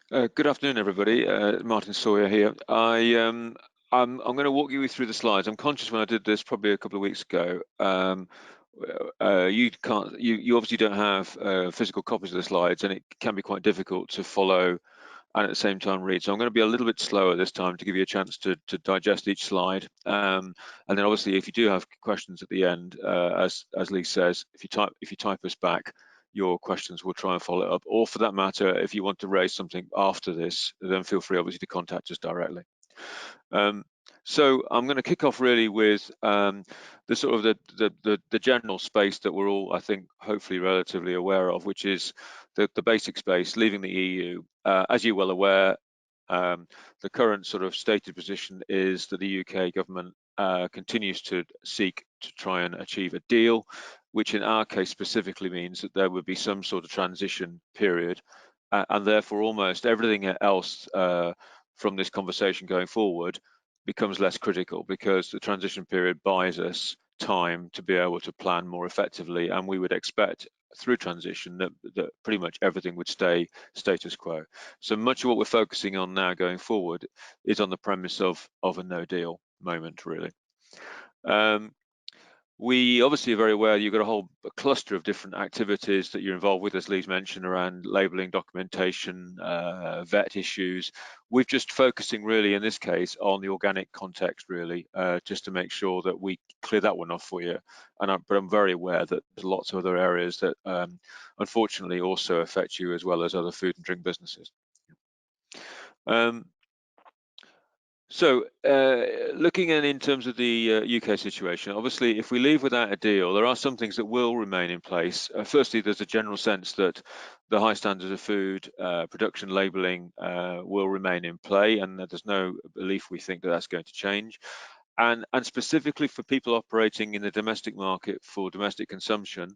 Good afternoon, everybody. Martin Sawyer here. I'm going to walk you through the slides. I'm conscious when I did this probably a couple of weeks ago. You obviously don't have physical copies of the slides, and it can be quite difficult to follow and at the same time read. So I'm going to be a little bit slower this time to give you a chance to digest each slide. And then obviously, if you do have questions at the end, as Lee says, if you type us back your questions, we'll try and follow it up. Or for that matter, if you want to raise something after this, then feel free obviously to contact us directly. So I'm going to kick off really with the sort of the general space that we're all, I think, hopefully relatively aware of, which is the basic space, leaving the EU. As you're well aware, the current sort of stated position is that the UK government continues to seek to try and achieve a deal, which in our case specifically means that there would be some sort of transition period, and therefore almost everything else from this conversation going forward becomes less critical, because the transition period buys us time to be able to plan more effectively, and we would expect through transition that pretty much everything would stay status quo. So much of what we're focusing on now going forward is on the premise of a no deal moment, really. We obviously are very aware you've got a whole cluster of different activities that you're involved with, as Lee's mentioned, around labelling, documentation, vet issues. We're just focusing really in this case on the organic context, really, just to make sure that we clear that one off for you. But I'm very aware that there's lots of other areas that unfortunately also affect you, as well as other food and drink businesses. So looking in terms of the UK situation, obviously, if we leave without a deal, there are some things that will remain in place. Firstly, there's a general sense that the high standards of food production labelling will remain in play, and there's no belief we think that that's going to change. And specifically for people operating in the domestic market for domestic consumption,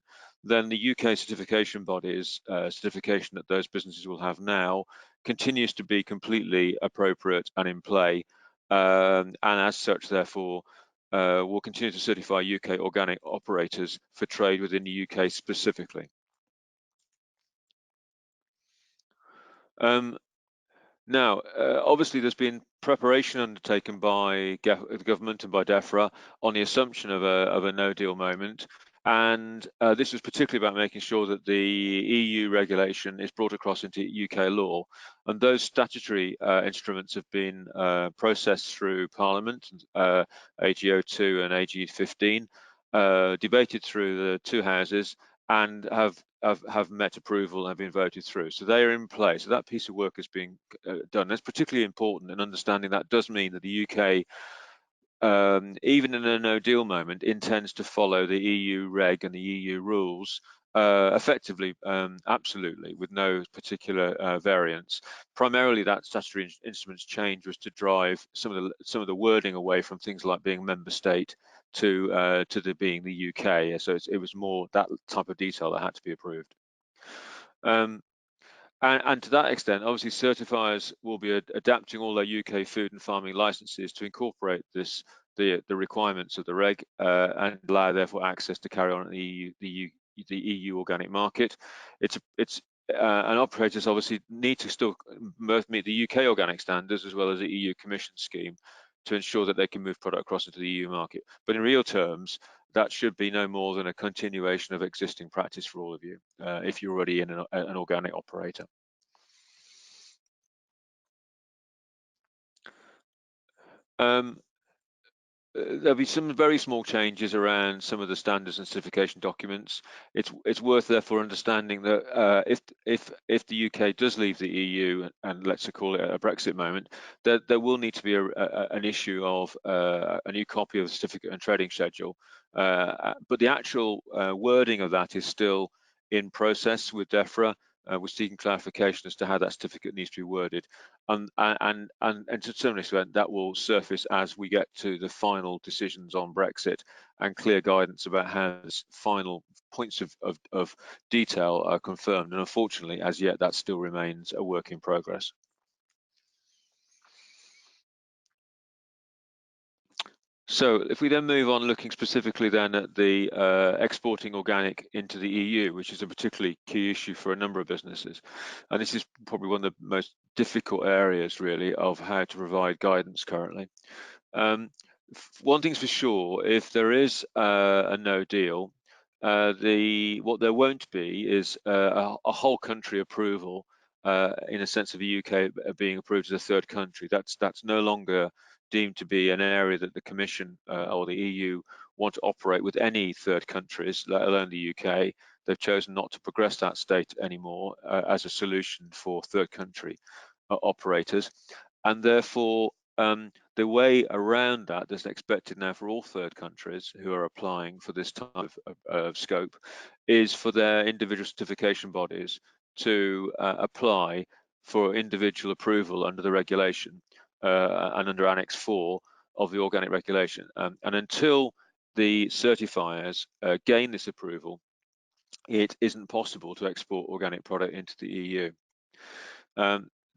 then the UK certification bodies, certification that those businesses will have now, continues to be completely appropriate and in play. And as such, therefore, will continue to certify UK organic operators for trade within the UK specifically. Now, obviously, there's been preparation undertaken by the government and by DEFRA on the assumption of a no-deal moment, and this was particularly about making sure that the EU regulation is brought across into UK law, and those statutory instruments have been processed through Parliament, AG02 and AG15, debated through the two houses, and have met approval and have been voted through. So they are in place. So that piece of work is being done. That's particularly important in understanding that does mean that the UK, even in a no-deal moment, intends to follow the EU reg and the EU rules effectively, absolutely, with no particular variance. Primarily, that statutory instruments change was to drive some of the wording away from things like being member state to being the UK. So it was more that type of detail that had to be approved. And to that extent, obviously, certifiers will be adapting all their UK food and farming licenses to incorporate the requirements of the reg and allow therefore access to carry on in the EU organic market. And operators obviously need to still both meet the UK organic standards as well as the EU Commission scheme to ensure that they can move product across into the EU market. But in real terms, that should be no more than a continuation of existing practice for all of you, if you're already in an organic operator. There'll be some very small changes around some of the standards and certification documents. It's worth therefore understanding that if the UK does leave the EU, and let's call it a Brexit moment, there will need to be an issue of a new copy of the certificate and trading schedule. But the actual wording of that is still in process with DEFRA. We're seeking clarification as to how that certificate needs to be worded, and to some extent that will surface as we get to the final decisions on Brexit and clear guidance about how this final points of detail are confirmed. And unfortunately, as yet, that still remains a work in progress. So if we then move on looking specifically then at the exporting organic into the EU, which is a particularly key issue for a number of businesses, and this is probably one of the most difficult areas really of how to provide guidance currently. One thing's for sure, if there is a no deal, what there won't be is a whole country approval in a sense of the UK being approved as a third country. That's no longer deemed to be an area that the Commission or the EU want to operate with any third countries, let alone the UK. They've chosen not to progress that state anymore as a solution for third country operators, and therefore the way around that that's expected now for all third countries who are applying for this type of scope is for their individual certification bodies to apply for individual approval under the regulation and under Annex 4 of the organic regulation. And until the certifiers gain this approval, it isn't possible to export organic product into the EU.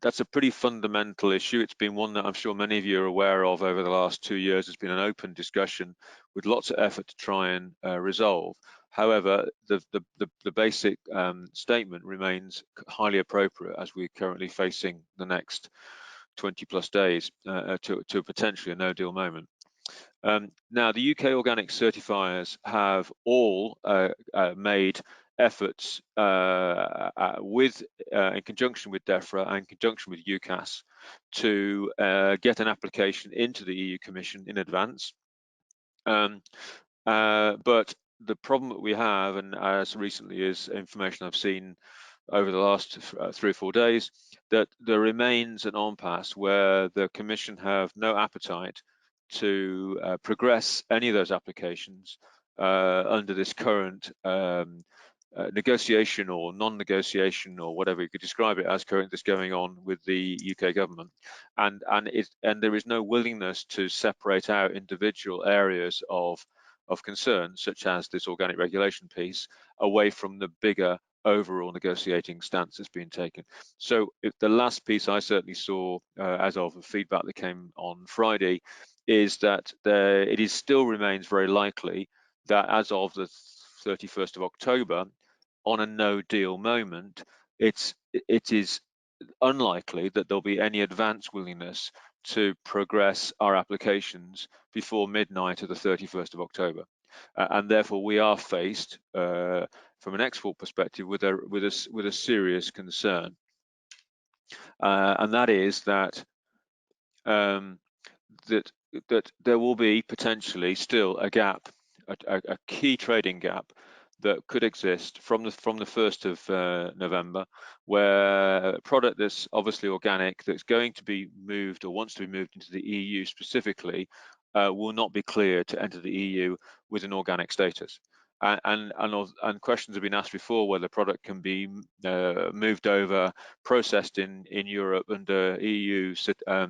That's a pretty fundamental issue. It's been one that I'm sure many of you are aware of over the last 2 years. There's been an open discussion with lots of effort to try and resolve. However, the basic statement remains highly appropriate as we're currently facing the next 20 plus days to potentially a no deal moment. Now, the UK organic certifiers have all made efforts in conjunction with DEFRA and in conjunction with UCAS to get an application into the EU Commission in advance. But the problem that we have, and as recently as information I've seen over the last 3 or 4 days, that there remains an impasse where the Commission have no appetite to progress any of those applications under this current negotiation or non-negotiation or whatever you could describe it as currently that's going on with the UK government, and there is no willingness to separate out individual areas of concern, such as this organic regulation piece, away from the bigger overall negotiating stance that's being taken. So if the last piece I certainly saw as of feedback that came on Friday is that it still remains very likely that as of the 31st of October, on a no deal moment, it is unlikely that there'll be any advance willingness to progress our applications before midnight of the 31st of October. And therefore we are faced from an export perspective with a serious concern. And that is that that there will be potentially still a gap, a key trading gap that could exist from the 1st of November, where a product that's obviously organic, that's going to be moved or wants to be moved into the EU specifically, will not be cleared to enter the EU with an organic status. And questions have been asked before whether the product can be moved over, processed in Europe under EU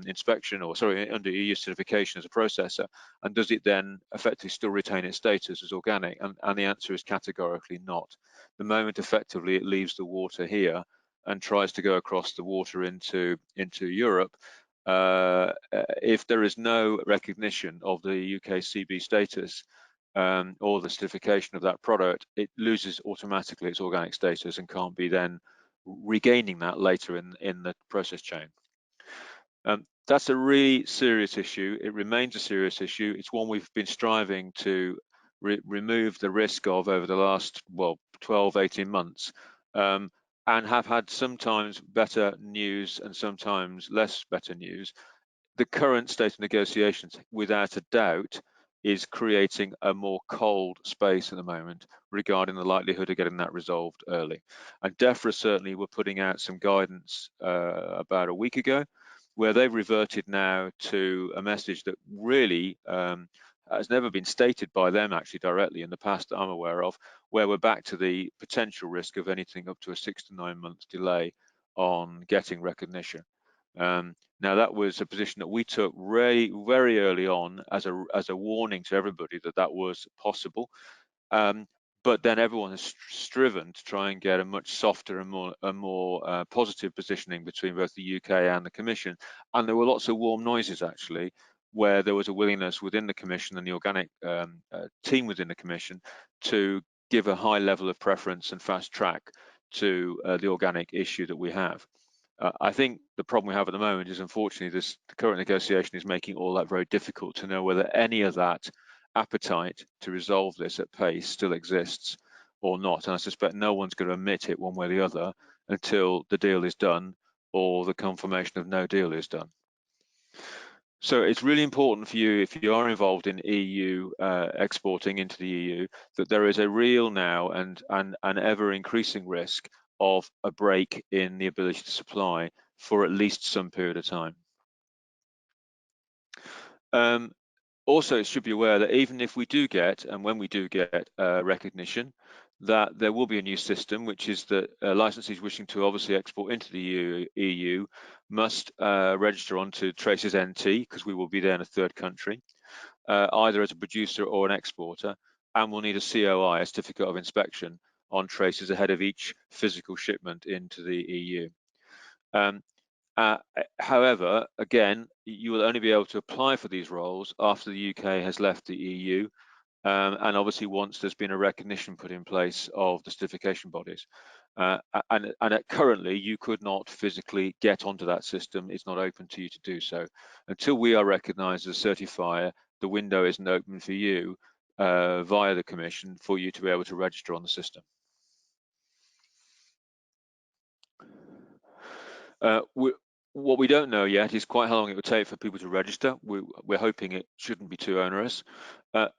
inspection, or sorry, under EU certification as a processor, and does it then effectively still retain its status as organic? And the answer is categorically not. The moment effectively it leaves the water here and tries to go across the water into Europe, if there is no recognition of the UK CB status, or the certification of that product, it loses automatically its organic status and can't be then regaining that later in the process chain. That's a really serious issue. It remains a serious issue. It's one we've been striving to remove the risk of over the last, 12, 18 months, and have had sometimes better news and sometimes less better news. The current state of negotiations, without a doubt, is creating a more cold space at the moment regarding the likelihood of getting that resolved early. And DEFRA certainly were putting out some guidance about a week ago, where they've reverted now to a message that really has never been stated by them actually directly in the past that I'm aware of, where we're back to the potential risk of anything up to a 6 to 9 months delay on getting recognition. Now that was a position that we took very early on as a warning to everybody that was possible. But then everyone has striven to try and get a much softer and more positive positioning between both the UK and the Commission. And there were lots of warm noises actually where there was a willingness within the Commission and the organic team within the Commission to give a high level of preference and fast track to the organic issue that we have. I think the problem we have at the moment is, unfortunately, the current negotiation is making all that very difficult to know whether any of that appetite to resolve this at pace still exists or not. And I suspect no one's going to admit it one way or the other until the deal is done or the confirmation of no deal is done. So it's really important for you, if you are involved in EU exporting into the EU, that there is a real now and ever increasing risk of a break in the ability to supply for at least some period of time. Also, it should be aware that even if we do get, and when we do get recognition, that there will be a new system, which is that licensees wishing to obviously export into the EU must register onto Traces NT, because we will be there in a third country, either as a producer or an exporter, and we'll need a COI, a certificate of inspection, on Traces ahead of each physical shipment into the EU. However, again, you will only be able to apply for these roles after the UK has left the EU, and obviously once there's been a recognition put in place of the certification bodies. And currently, you could not physically get onto that system. It's not open to you to do so. Until we are recognised as a certifier, the window isn't open for you via the Commission for you to be able to register on the system. What we don't know yet is quite how long it would take for people to register. We're hoping it shouldn't be too onerous.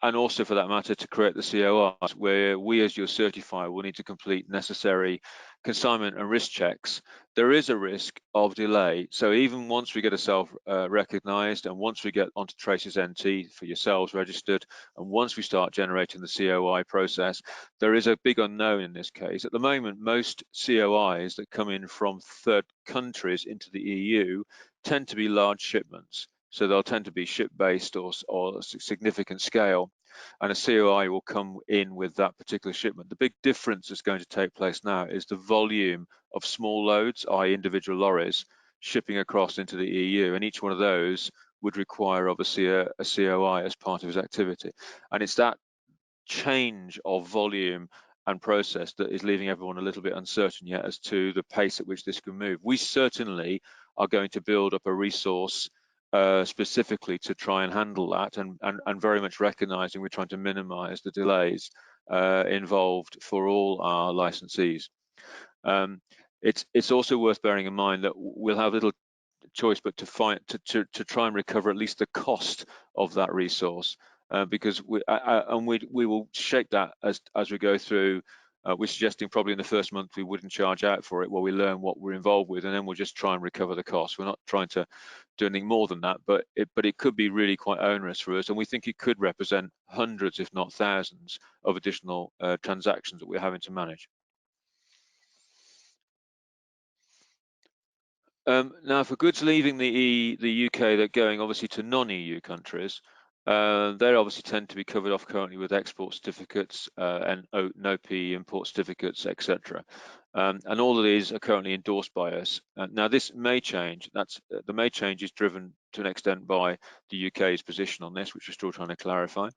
And also, for that matter, to create the CORs, where we as your certifier will need to complete necessary consignment and risk checks. There is a risk of delay. So even once we get ourselves recognised, and once we get onto Traces NT for yourselves registered, and once we start generating the COI process, there is a big unknown in this case. At the moment, most COIs that come in from third countries into the EU tend to be large shipments. So they'll tend to be ship-based or significant scale, and a COI will come in with that particular shipment. The big difference that's going to take place now is the volume of small loads, i.e. individual lorries, shipping across into the EU, and each one of those would require obviously a COI as part of his activity. And it's that change of volume and process that is leaving everyone a little bit uncertain yet as to the pace at which this can move. We certainly are going to build up a resource specifically to try and handle that, and very much recognizing we're trying to minimize the delays involved for all our licensees. It's also worth bearing in mind that we'll have little choice but to try and recover at least the cost of that resource, because we will shape that as we go through. We're suggesting probably in the first month we wouldn't charge out for it while we learn what we're involved with, and then we'll just try and recover the cost. We're not trying to do anything more than that, but it could be really quite onerous for us, and we think it could represent hundreds, if not thousands, of additional transactions that we're having to manage. Now, for goods leaving the UK that are going obviously to non-EU countries, they obviously tend to be covered off currently with export certificates and NOP import certificates, etc. And all of these are currently endorsed by us. Now, this may change. The may change is driven to an extent by the UK's position on this, which we're still trying to clarify.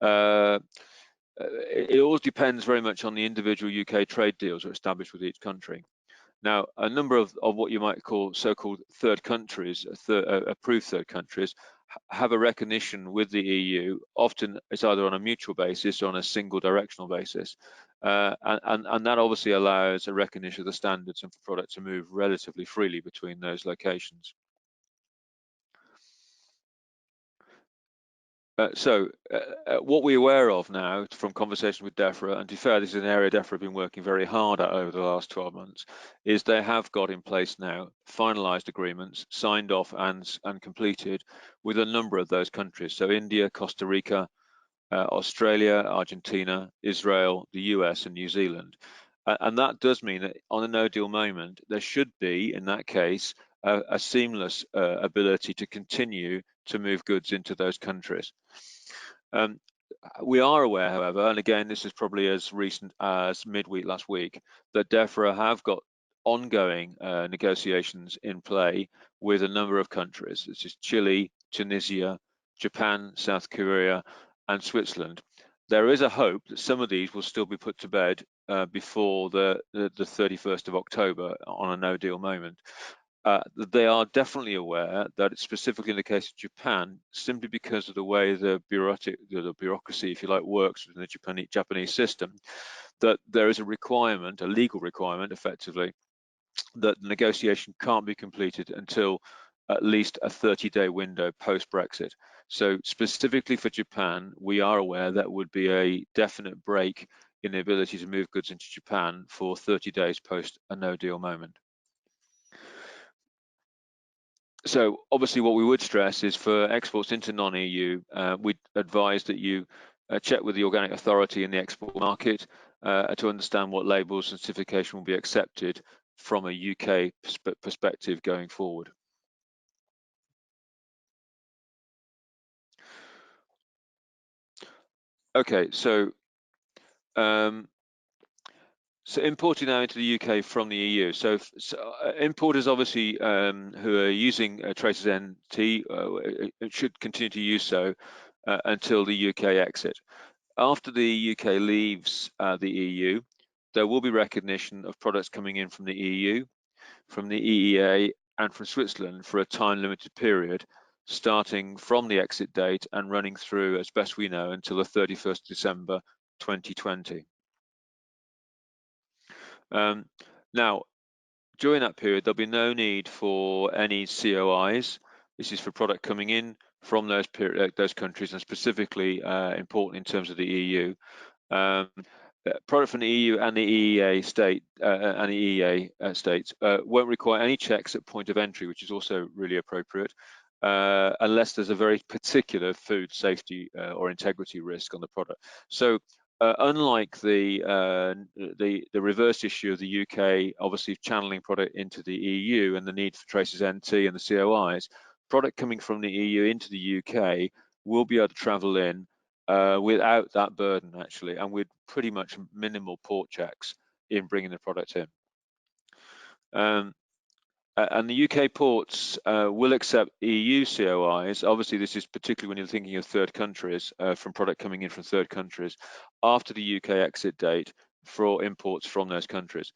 It all depends very much on the individual UK trade deals that are established with each country. Now, a number of what you might call so-called third countries, approved third countries, have a recognition with the EU. Often it's either on a mutual basis or on a single directional basis. And that obviously allows a recognition of the standards and for product to move relatively freely between those locations. What we're aware of now from conversation with DEFRA, and to be fair, this is an area DEFRA have been working very hard at over the last 12 months, is they have got in place now finalised agreements, signed off and completed with a number of those countries. So India, Costa Rica, Australia, Argentina, Israel, the US and New Zealand. And that does mean that on a no-deal moment, there should be, in that case, a seamless ability to continue to move goods into those countries. We are aware, however, and again, this is probably as recent as midweek last week, that DEFRA have got ongoing negotiations in play with a number of countries, such as Chile, Tunisia, Japan, South Korea, and Switzerland. There is a hope that some of these will still be put to bed before the 31st of October on a no-deal moment. They are definitely aware that it's specifically in the case of Japan, simply because of the way the bureaucracy, if you like, works within the Japanese system, that there is a requirement, a legal requirement, effectively, that the negotiation can't be completed until at least a 30-day window post-Brexit. So specifically for Japan, we are aware that would be a definite break in the ability to move goods into Japan for 30 days post a no-deal moment. So obviously what we would stress is for exports into non-EU, we'd advise that you check with the organic authority in the export market to understand what labels and certification will be accepted from a UK perspective going forward. Okay, so importing now into the UK from the EU. So importers obviously who are using Traces NT should continue to use so until the UK exit. After the UK leaves the EU, there will be recognition of products coming in from the EU, from the EEA, and from Switzerland for a time-limited period, starting from the exit date and running through, as best we know, until the 31st of December 2020. Now, during that period, there'll be no need for any COIs. This is for product coming in from those countries, and specifically important in terms of the EU. Product from the EU and the EEA states won't require any checks at point of entry, which is also really appropriate, unless there's a very particular food safety or integrity risk on the product. So unlike the reverse issue of the UK, obviously channeling product into the EU and the need for Traces NT and the COIs, product coming from the EU into the UK will be able to travel in without that burden, actually, and with pretty much minimal port checks in bringing the product in. And the UK ports will accept EU COIs. Obviously, this is particularly when you're thinking of third countries, from product coming in from third countries, after the UK exit date for imports from those countries.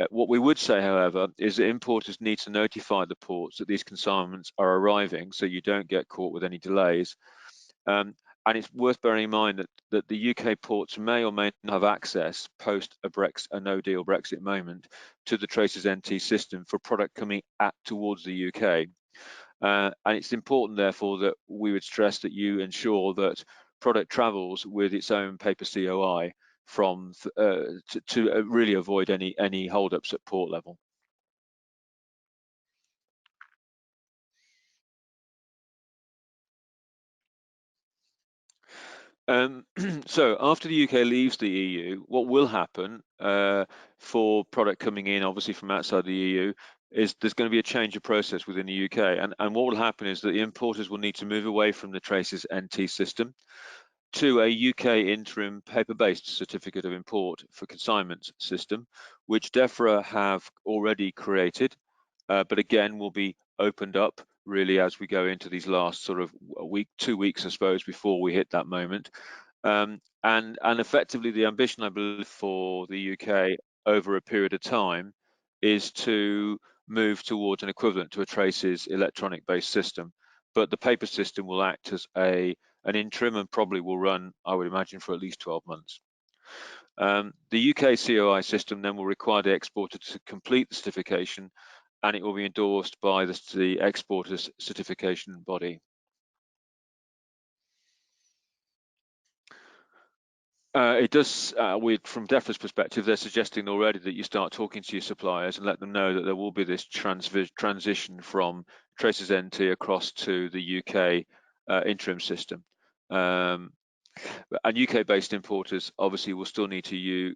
What we would say, however, is that importers need to notify the ports that these consignments are arriving, so you don't get caught with any delays. And it's worth bearing in mind that the UK ports may or may not have access post a no-deal Brexit moment to the Traces NT system for product coming towards the UK. And it's important, therefore, that we would stress that you ensure that product travels with its own paper COI to really avoid any hold-ups at port level. So after the UK leaves the EU, what will happen for product coming in, obviously from outside the EU, is there's going to be a change of process within the UK. And what will happen is that the importers will need to move away from the Traces NT system to a UK interim paper-based certificate of import for consignment system, which DEFRA have already created, but again will be opened up really as we go into these last sort of week, 2 weeks, I suppose, before we hit that moment. And effectively the ambition, I believe, for the UK over a period of time is to move towards an equivalent to a Traces electronic-based system. But the paper system will act as an interim and probably will run, I would imagine, for at least 12 months. The UK COI system then will require the exporter to complete the certification, and it will be endorsed by the exporter's certification body. It does, from DEFRA's perspective, they're suggesting already that you start talking to your suppliers and let them know that there will be this transition from Traces NT across to the UK interim system. And UK-based importers obviously will still need a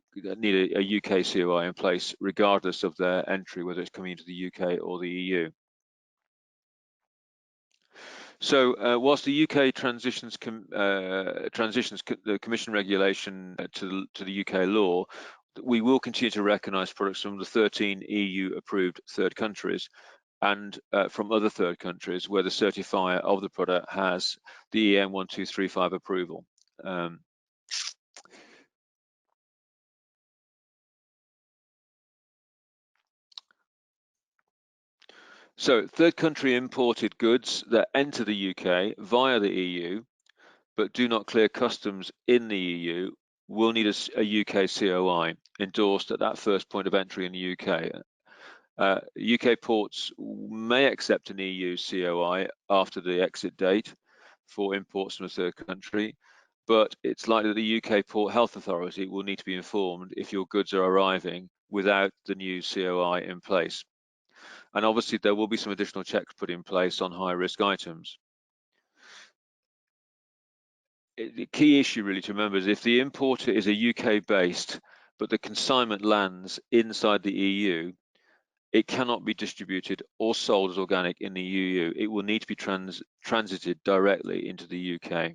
UK COI in place, regardless of their entry, whether it's coming into the UK or the EU. So whilst the UK transitions the Commission regulation to the UK law, we will continue to recognise products from the 13 EU-approved third countries. and from other third countries where the certifier of the product has the EN 1235 approval. So third country imported goods that enter the UK via the EU but do not clear customs in the EU will need a UK COI endorsed at that first point of entry in the UK. UK ports may accept an EU COI after the exit date for imports from a third country, but it's likely that the UK Port Health Authority will need to be informed if your goods are arriving without the new COI in place. And obviously there will be some additional checks put in place on high risk items. The key issue really to remember is if the importer is a UK based, but the consignment lands inside the EU, it cannot be distributed or sold as organic in the EU. It will need to be transited directly into the UK.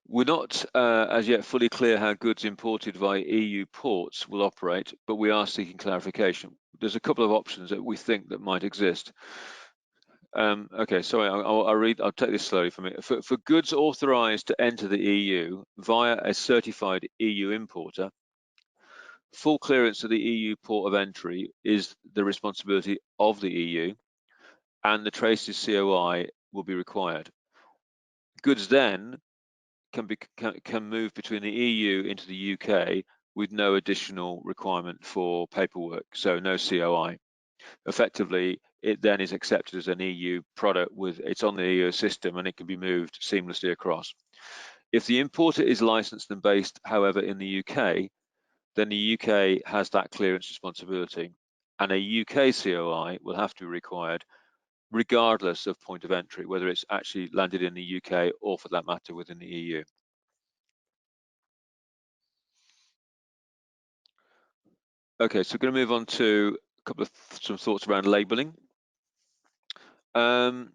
We're not as yet fully clear how goods imported via EU ports will operate, but we are seeking clarification. There's a couple of options that we think that might exist. Okay, sorry, I'll take this slowly for me. For goods authorized to enter the EU via a certified EU importer, full clearance of the EU port of entry is the responsibility of the EU, and the traces COI will be required. Goods then can move between the EU into the UK with no additional requirement for paperwork, so no COI. Effectively, it then is accepted as an EU product it's on the EU system and it can be moved seamlessly across. If the importer is licensed and based, however, in the UK, then the UK has that clearance responsibility, and a UK COI will have to be required regardless of point of entry, whether it's actually landed in the UK or, for that matter, within the EU. Okay, so we're going to move on to a couple of some thoughts around labelling. Right,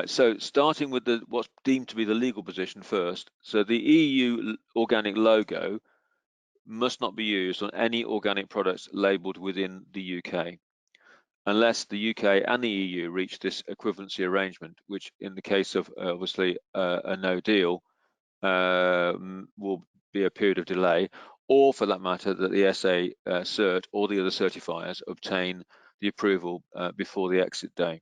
so starting with what's deemed to be the legal position first. So the EU organic logo must not be used on any organic products labelled within the UK, unless the UK and the EU reach this equivalency arrangement, which in the case of obviously a no deal will be a period of delay, or for that matter that the SA cert or the other certifiers obtain the approval before the exit day.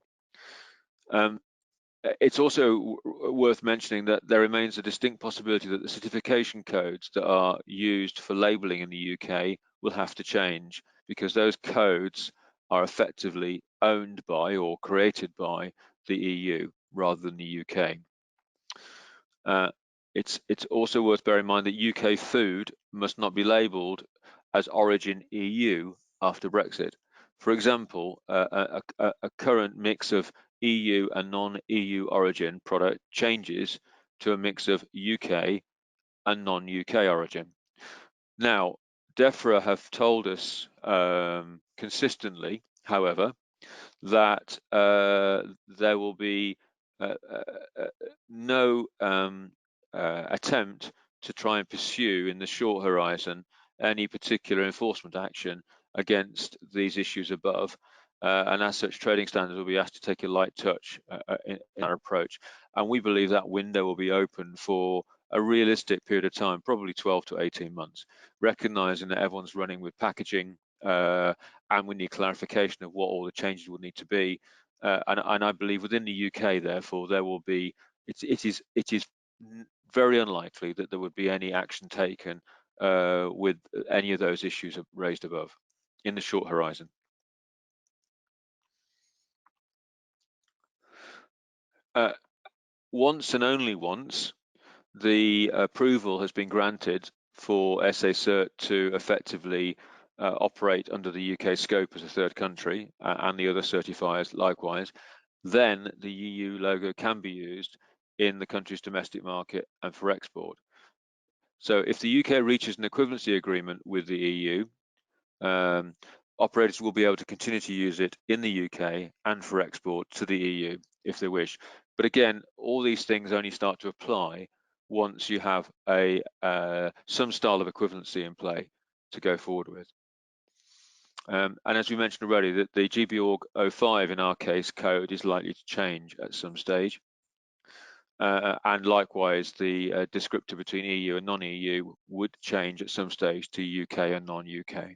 It's also worth mentioning that there remains a distinct possibility that the certification codes that are used for labelling in the UK will have to change, because those codes are effectively owned by or created by the EU rather than the UK. It's also worth bearing in mind that UK food must not be labelled as origin EU after Brexit. For example, a current mix of EU and non-EU origin product changes to a mix of UK and non-UK origin. Now, DEFRA have told us consistently, however, that there will be no attempt to try and pursue in the short horizon any particular enforcement action against these issues above, and as such trading standards will be asked to take a light touch in our approach, and we believe that window will be open for a realistic period of time, probably 12 to 18 months, recognizing that everyone's running with packaging and we need clarification of what all the changes will need to be, and I believe within the UK therefore there will be it is very unlikely that there would be any action taken with any of those issues raised above in the short horizon. Once and only once the approval has been granted for SA Cert to effectively operate under the UK scope as a third country and the other certifiers likewise, then the EU logo can be used in the country's domestic market and for export. So if the UK reaches an equivalency agreement with the EU, operators will be able to continue to use it in the UK and for export to the EU if they wish. But again, all these things only start to apply once you have some style of equivalency in play to go forward with. And as we mentioned already, that the GB.org 05 in our case code is likely to change at some stage. And likewise, the descriptor between EU and non-EU would change at some stage to UK and non-UK.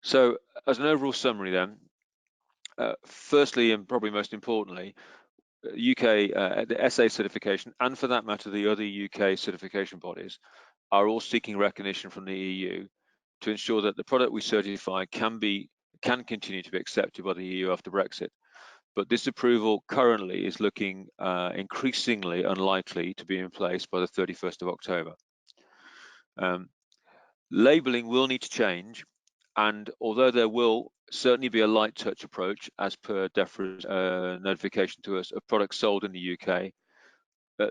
So as an overall summary then, firstly and probably most importantly, UK, the SA certification, and for that matter, the other UK certification bodies are all seeking recognition from the EU to ensure that the product we certify can continue to be accepted by the EU after Brexit. But this approval currently is looking increasingly unlikely to be in place by the 31st of October. Labelling will need to change, and although there will certainly be a light touch approach as per DEFRA's notification to us of products sold in the UK,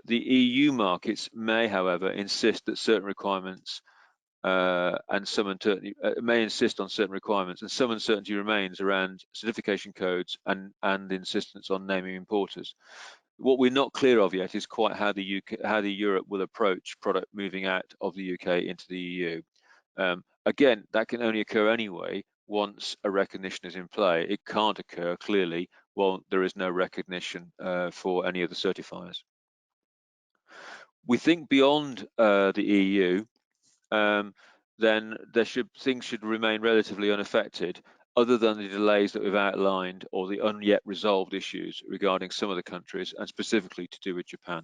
the EU markets may, however, insist that certain requirements and some uncertainty may insist on certain requirements, and some uncertainty remains around certification codes and insistence on naming importers. What we're not clear of yet is quite how the Europe will approach product moving out of the UK into the EU. Again, that can only occur anyway once a recognition is in play. It can't occur clearly while there is no recognition for any of the certifiers. We think beyond the EU, then things should remain relatively unaffected, other than the delays that we've outlined or the unyet resolved issues regarding some of the countries, and specifically to do with Japan.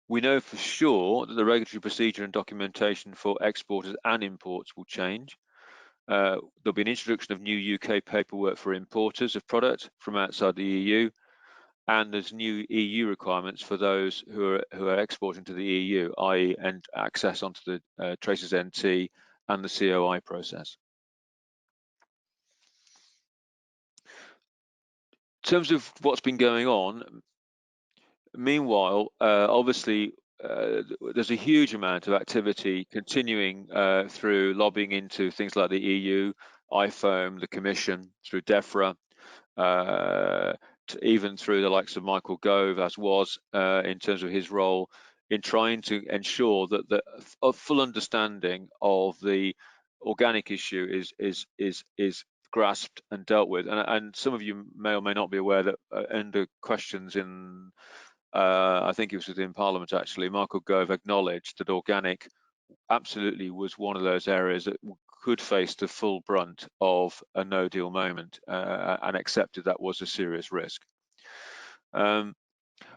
We know for sure that the regulatory procedure and documentation for exporters and imports will change. There'll be an introduction of new UK paperwork for importers of product from outside the EU, and there's new EU requirements for those who are exporting to the EU, i.e. and access onto the Traces NT and the COI process. In terms of what's been going on, meanwhile, obviously, there's a huge amount of activity continuing through lobbying into things like the EU, IFOAM, the Commission, through DEFRA, even through the likes of Michael Gove, as was in terms of his role in trying to ensure that a full understanding of the organic issue is grasped and dealt with. And some of you may or may not be aware that under questions in I think it was within Parliament actually, Michael Gove acknowledged that organic absolutely was one of those areas that could face the full brunt of a no-deal moment, and accepted that was a serious risk.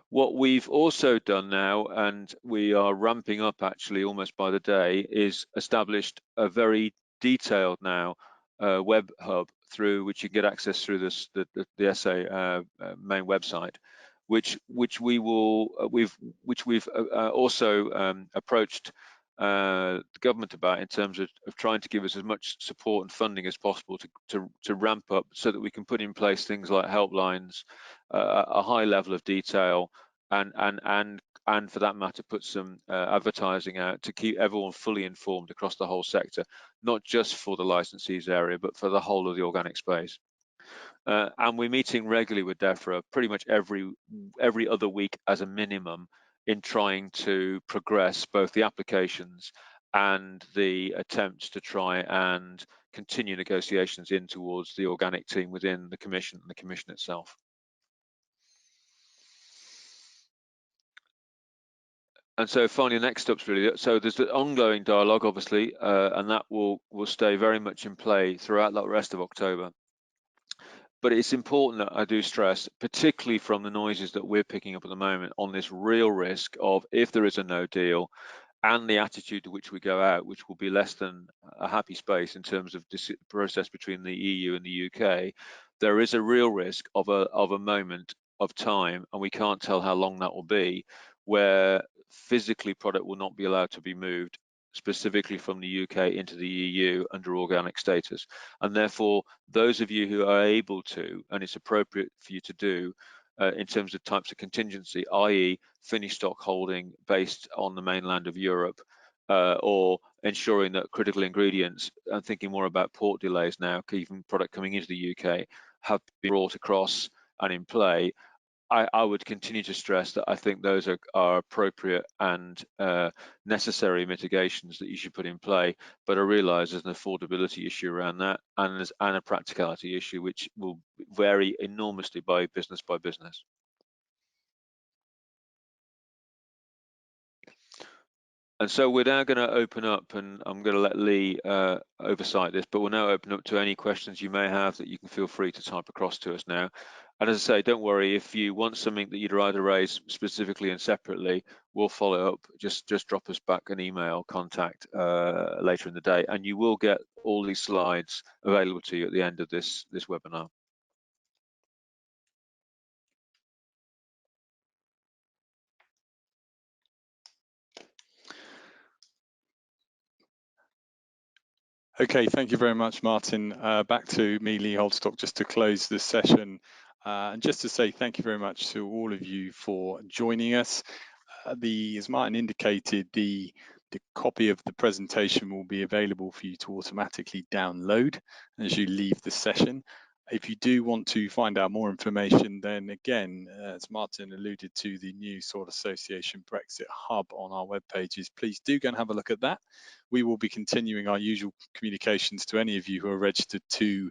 What we've also done now, and we are ramping up actually almost by the day, is established a very detailed now web hub through which you get access through the SA main website, which we've also approached the government about in terms of trying to give us as much support and funding as possible to ramp up so that we can put in place things like helplines, a high level of detail, and for that matter put some advertising out to keep everyone fully informed across the whole sector, not just for the licensees area but for the whole of the organic space. And we're meeting regularly with DEFRA pretty much every other week as a minimum in trying to progress both the applications and the attempts to try and continue negotiations in towards the organic team within the Commission and the Commission itself. And so finally, next steps really. So there's the ongoing dialogue, obviously, and that will stay very much in play throughout the rest of October. But it's important that I do stress, particularly from the noises that we're picking up at the moment, on this real risk of, if there is a no deal, and the attitude to which we go out, which will be less than a happy space in terms of the process between the EU and the UK, there is a real risk of a moment of time, and we can't tell how long that will be, where physically product will not be allowed to be moved specifically from the UK into the EU under organic status. And therefore, those of you who are able to, and it's appropriate for you to do, in terms of types of contingency, i.e. finished stock holding based on the mainland of Europe, or ensuring that critical ingredients, I'm thinking more about port delays now, even product coming into the UK, have been brought across and in play, I would continue to stress that I think those are appropriate and necessary mitigations that you should put in play, but I realise there's an affordability issue around that and a practicality issue which will vary enormously by business. And so we're now going to open up, and I'm going to let Lee oversight this, but we'll now open up to any questions you may have that you can feel free to type across to us now. And as I say, don't worry, if you want something that you'd rather raise specifically and separately, we'll follow up. Just drop us back an email contact later in the day, and you will get all these slides available to you at the end of this webinar. Okay, thank you very much, Martin. Back to me, Lee Holdstock, just to close this session. And just to say thank you very much to all of you for joining us. As Martin indicated, the copy of the presentation will be available for you to automatically download as you leave the session. If you do want to find out more information, then again, as Martin alluded to, the new Sword Association Brexit Hub on our web pages, please do go and have a look at that. We will be continuing our usual communications to any of you who are registered to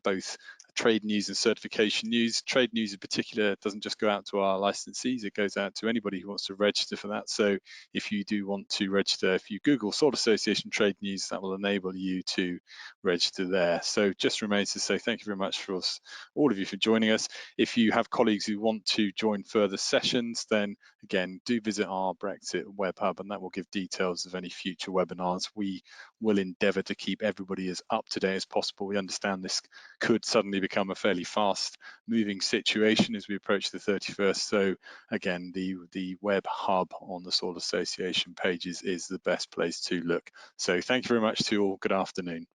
both trade news and certification news. Trade news in particular doesn't just go out to our licensees, it goes out to anybody who wants to register for that. So if you do want to register, if you Google Sword Association Trade News, that will enable you to register there. So just remains to say thank you very much for all of you for joining us. If you have colleagues who want to join further sessions, then again, do visit our Brexit web hub, and that will give details of any future webinars. We will endeavour to keep everybody as up to date as possible. We understand this could suddenly become a fairly fast moving situation as we approach the 31st. So again, the web hub on the Sword Association pages is the best place to look. So thank you very much to you all. Good afternoon.